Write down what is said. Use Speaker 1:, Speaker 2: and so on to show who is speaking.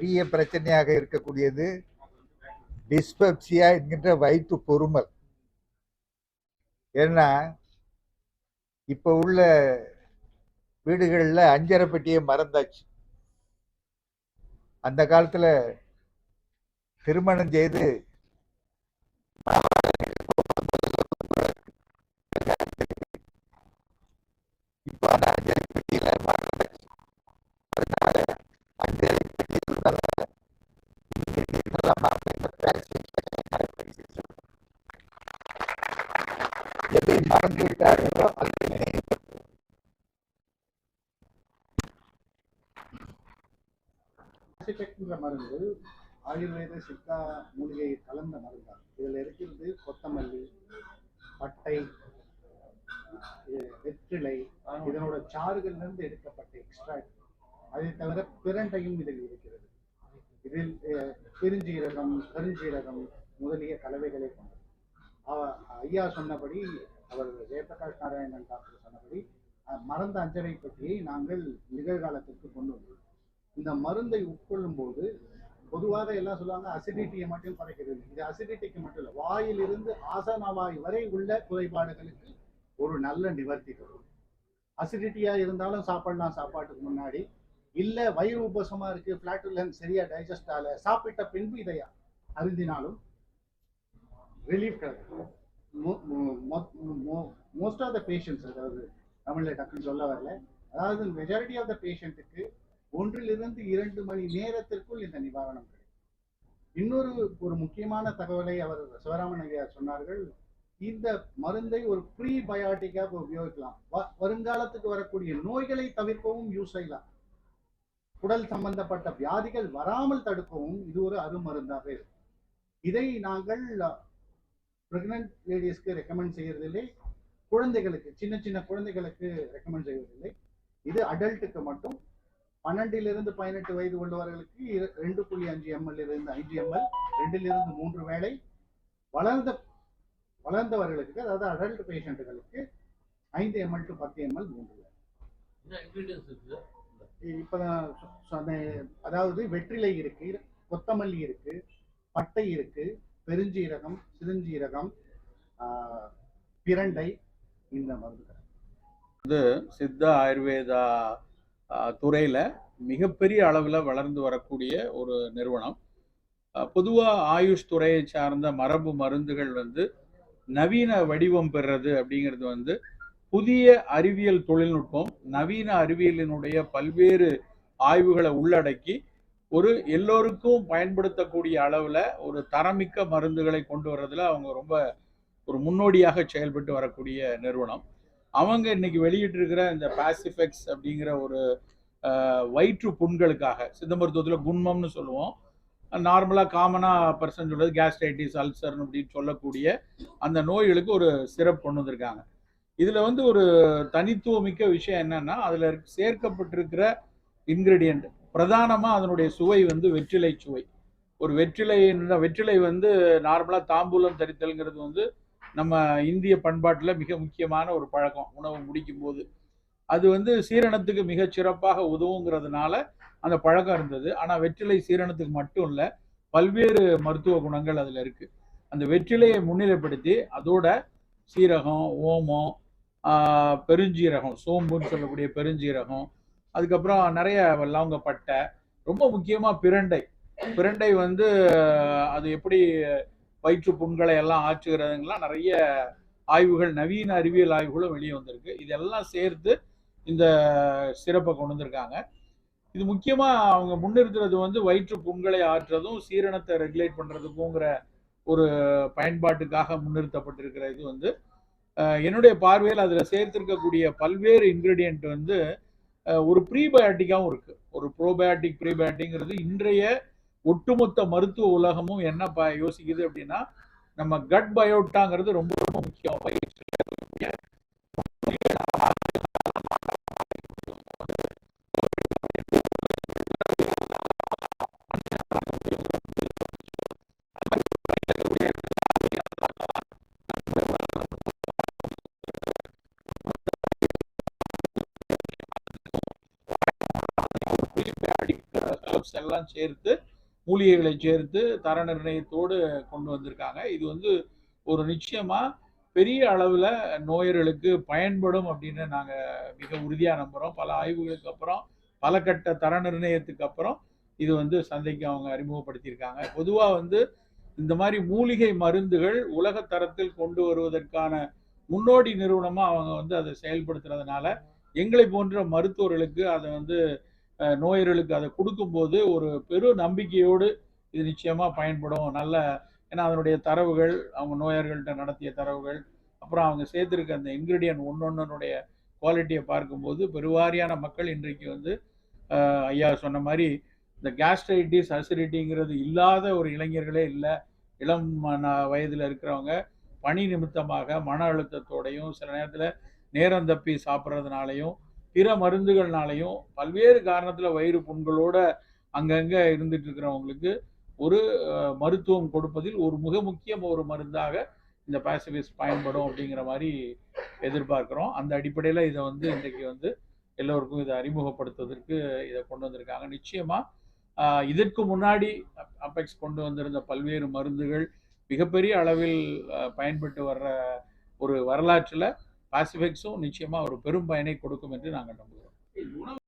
Speaker 1: பெரிய பிரச்சனையாக இருக்கக்கூடியது டிஸ்பெப்சியா என்கின்ற வயிற்று பொறுமல். ஏன்னா இப்ப உள்ள வீடுகளில் அஞ்சரை பெட்டியை மறந்தாச்சு. அந்த காலத்துல திருமணம் செய்து இப்ப அந்த அஞ்சரை பெட்டியில மறந்தாச்சு. அதனால அஞ்சரை பெட்டியில் எதை மறந்து விட்டார்களோ அதை
Speaker 2: மருந்து ஆயுர்வேத சித்தா மூலிகை கலந்த மருந்து. இதுல இருக்கிறது கொத்தமல்லி, பட்டை, வெற்றிலை, இதனோட சாறுகள்ல இருந்து எடுக்கப்பட்ட எக்ஸ்ட்ராக்ட். அதை தவிர பிரண்டையும் இதில் இருக்கிறது. இதில் பெருஞ்சீரகம், கருஞ்சீரகம் முதலிய கலவைகளை கொண்டது. ஐயா சொன்னபடி, அவர் ஜெயபிரகாஷ் நாராயணன் டாக்டர் சொன்னபடி மறந்த அஞ்சரை பெட்டியை நாங்கள் நிகழ்காலத்திற்கு கொண்டு வந்தோம். இந்த மருந்தை உட்கொள்ளும் போது பொதுவாக எல்லாம் சொல்லுவாங்க அசிடிட்டியை மட்டும் குறைக்கிறது. இது அசிடிட்டிக்கு மட்டும் இல்லை, வாயிலிருந்து ஆசனவாய் வரை உள்ள குறைபாடுகளுக்கு ஒரு நல்ல நிவர்த்தி தரும். அசிடிட்டியா இருந்தாலும் சாப்பிடலாம் சாப்பாட்டுக்கு முன்னாடி. இல்ல வயிறு உபசமா இருக்கு, பிளாட்டுலன்ஸ் சரியா டைஜஸ்ட் ஆகல, சாப்பிட்ட பின்பு இதை அருந்தினாலும் ரிலீஃப் கிடைக்கும். மோஸ்ட் ஆஃப் த பேஷண்ட்ஸ், அதாவது தமிழ்ல டக்குன்னு சொல்ல வரல, அதாவது மெஜாரிட்டி ஆஃப் த பேஷண்ட்டுக்கு 1 to 2 மணி நேரத்திற்குள் இந்த நிவாரணம் கிடைக்கும். இன்னொரு முக்கியமான தகவலை அவர் சிவராமன் ஐயா சொன்னார்கள். இந்த மருந்தை ஒரு ப்ரீபயாட்டிக்காக உபயோகிக்கலாம். வருங்காலத்துக்கு வரக்கூடிய நோய்களை தவிர்க்கவும் யூஸ் செய்யலாம். குடல் சம்பந்தப்பட்ட வியாதிகள் வராமல் தடுக்கவும் இது ஒரு அருமருந்தாக இருக்கும். இதை நாங்கள் பிரெக்னன்ட் லேடிஸ்க்கு ரெக்கமெண்ட் செய்யறதில்லை, குழந்தைகளுக்கு, சின்ன சின்ன குழந்தைகளுக்கு ரெக்கமெண்ட் செய்வதில்லை. இது அடல்ட்டுக்கு மட்டும். 12 to 18 வயது உள்ளவர்களுக்கு 2.5 ml இருந்து 5 ml, 2 to 3 வேளை. வளர்ந்தவர்களுக்கு, அதாவது அடல்ட் பேஷண்ட்டுகளுக்கு 5 ml to 10 ml 3 வேளை. இப்பதான் சொன்னேன். அதாவது வெற்றிலை இருக்கு, கொத்தமல்லி இருக்கு, பட்டை இருக்கு, பெருஞ்சீரகம், சிறுஞ்சீரகம், பிரண்டை, இந்த மருந்துகள்.
Speaker 3: இது சித்த ஆயுர்வேதா துறையில் மிகப்பெரிய அளவில் வளர்ந்து வரக்கூடிய ஒரு நிறுவனம். பொதுவாக ஆயுஷ் துறையை சார்ந்த மரபு மருந்துகள் நவீன வடிவம் பெறுறது அப்படிங்கிறது புதிய அறிவியல் தொழில்நுட்பம், நவீன அறிவியலினுடைய பல்வேறு ஆய்வுகளை உள்ளடக்கி ஒரு எல்லோருக்கும் பயன்படுத்தக்கூடிய அளவில் ஒரு தரமிக்க மருந்துகளை கொண்டு வர்றதுல அவங்க ரொம்ப ஒரு முன்னோடியாக செயல்பட்டு வரக்கூடிய நிறுவனம். அவங்க இன்னைக்கு வெளியிட்டிருக்கிற இந்த பாசிஃபெக்ஸ் அப்படிங்கிற ஒரு வயிற்று புண்களுக்காக, சித்த மருத்துவத்தில் குண்மம்னு சொல்லுவோம், நார்மலாக காமனாக பர்சன் சொல்றது கேஸ்ட்ரைட்டிஸ், அல்சர்னு அப்படின்னு சொல்லக்கூடிய அந்த நோய்களுக்கு ஒரு சிரப் கொண்டு வந்திருக்காங்க. இதில் ஒரு தனித்துவமிக்க விஷயம் என்னன்னா, அதில் சேர்க்கப்பட்டிருக்கிற இன்கிரீடியன்ட் பிரதானமாக அதனுடைய சுவை வெற்றிலை சுவை. ஒரு வெற்றிலை நார்மலாக தாம்பூலம் தரித்தல்ங்கிறது நம்ம இந்திய பண்பாட்டில் மிக முக்கியமான ஒரு பழக்கம். உணவு முடிக்கும் போது அது சீரணத்துக்கு மிகச் சிறப்பாக உதவுங்கிறதுனால அந்த பழக்கம் இருந்தது. ஆனால் வெற்றிலை சீரணத்துக்கு மட்டும் இல்லை, பல்வேறு மருத்துவ குணங்கள் அதில் இருக்கு. அந்த வெற்றிலையை முன்னிலைப்படுத்தி அதோட சீரகம், ஓமம், பெருஞ்சீரகம், சோம்புன்னு சொல்லக்கூடிய பெருஞ்சீரகம், அதுக்கப்புறம் நிறைய லவங்கப்பட்டை, ரொம்ப முக்கியமாக பிரண்டை அது எப்படி வயிற்று புண்களை எல்லாம் ஆற்றுகிறதுங்கெல்லாம் நிறைய ஆய்வுகள், நவீன அறிவியல் ஆய்வுகளும் வெளியே வந்திருக்கு. இதெல்லாம் சேர்த்து இந்த சிறப்பை கொண்டு வந்திருக்காங்க. இது முக்கியமாக அவங்க முன்னிறுத்துறது வயிற்று புண்களை ஆற்றுறதும் சீரணத்தை ரெகுலேட் பண்ணுறதுக்குங்கிற ஒரு பயன்பாட்டுக்காக முன்னிறுத்தப்பட்டிருக்கிற இது என்னுடைய பார்வையில் அதில் சேர்த்திருக்கக்கூடிய பல்வேறு இன்கிரீடியன்ட் ஒரு ப்ரீபயாட்டிக்காகவும் இருக்குது. ஒரு ப்ரோபயாட்டிக், ப்ரீபயாட்டிக்ங்கிறது இன்றைய ஒட்டுமொத்த மருத்துவ உலகமும் என்ன யோசிக்குது அப்படின்னா, நம்ம கட் பயோட்டாங்கிறது ரொம்ப ரொம்ப முக்கியம். எல்லாம் சேர்த்து மூலிகைகளை சேர்த்து தர நிர்ணயத்தோடு கொண்டு வந்திருக்காங்க. இது வந்து ஒரு நிச்சயமா பெரிய அளவில் நோயர்களுக்கு பயன்படும் அப்படின்னு நாங்கள் மிக உறுதியாக நம்புகிறோம். பல ஆய்வுகளுக்கு அப்புறம் பல கட்ட தர நிர்ணயத்துக்கு அப்புறம் இது வந்து சந்தைக்கு அவங்க அறிமுகப்படுத்தியிருக்காங்க. பொதுவாக வந்து இந்த மாதிரி மூலிகை மருந்துகள் உலக தரத்தில் கொண்டு வருவதற்கான முன்னோடி நிறுவனமாக அவங்க வந்து அதை செயல்படுத்துறதுனால எங்களை போன்ற மருத்துவர்களுக்கு அதை வந்து நோயர்களுக்கு அதை கொடுக்கும்போது ஒரு பெரு நம்பிக்கையோடு இது நிச்சயமாக பயன்படும். நல்ல ஏன்னா அதனுடைய தரவுகள், அவங்க நோயர்கள்ட்ட நடத்திய தரவுகள், அப்புறம் அவங்க சேர்த்துருக்க அந்த இன்க்ரீடியன்ட் ஒன்னொன்னுடைய குவாலிட்டியை பார்க்கும்போது பெருவாரியான மக்கள் இன்றைக்கு வந்து ஐயா சொன்ன மாதிரி இந்த கேஸ்ட்ரைட்டிஸ் அசிடிட்டிங்கிறது இல்லாத ஒரு இளைஞர்களே இல்லை. இளம் வயதில் இருக்கிறவங்க பணி நிமித்தமாக மன அழுத்தத்தோடையும் சில நேரத்தில் நேரம் தப்பி சாப்பிட்றதுனாலையும் பிற மருந்துகள்னாலையும் பல்வேறு காரணத்தில் வயிறு புண்களோட அங்கங்கே இருந்துட்டு இருக்கிறவங்களுக்கு ஒரு மருத்துவம் கொடுப்பதில் ஒரு மிக முக்கிய ஒரு மருந்தாக இந்த பாசிபிஸ் பயன்படும் அப்படிங்கிற மாதிரி எதிர்பார்க்குறோம். அந்த அடிப்படையில் இதை வந்து இன்றைக்கு வந்து எல்லோருக்கும் இதை அறிமுகப்படுத்துவதற்கு இதை கொண்டு வந்திருக்காங்க. நிச்சயமாக இதற்கு முன்னாடி அப்பெக்ஸ் கொண்டு வந்திருந்த பல்வேறு மருந்துகள் மிகப்பெரிய அளவில் பயன்பட்டு வர்ற ஒரு வரலாற்றில் பாசிபிக்ஸும் நிச்சயமாக ஒரு பெரும் பயனை கொடுக்கும் என்று நாங்கள் நம்புகிறோம்.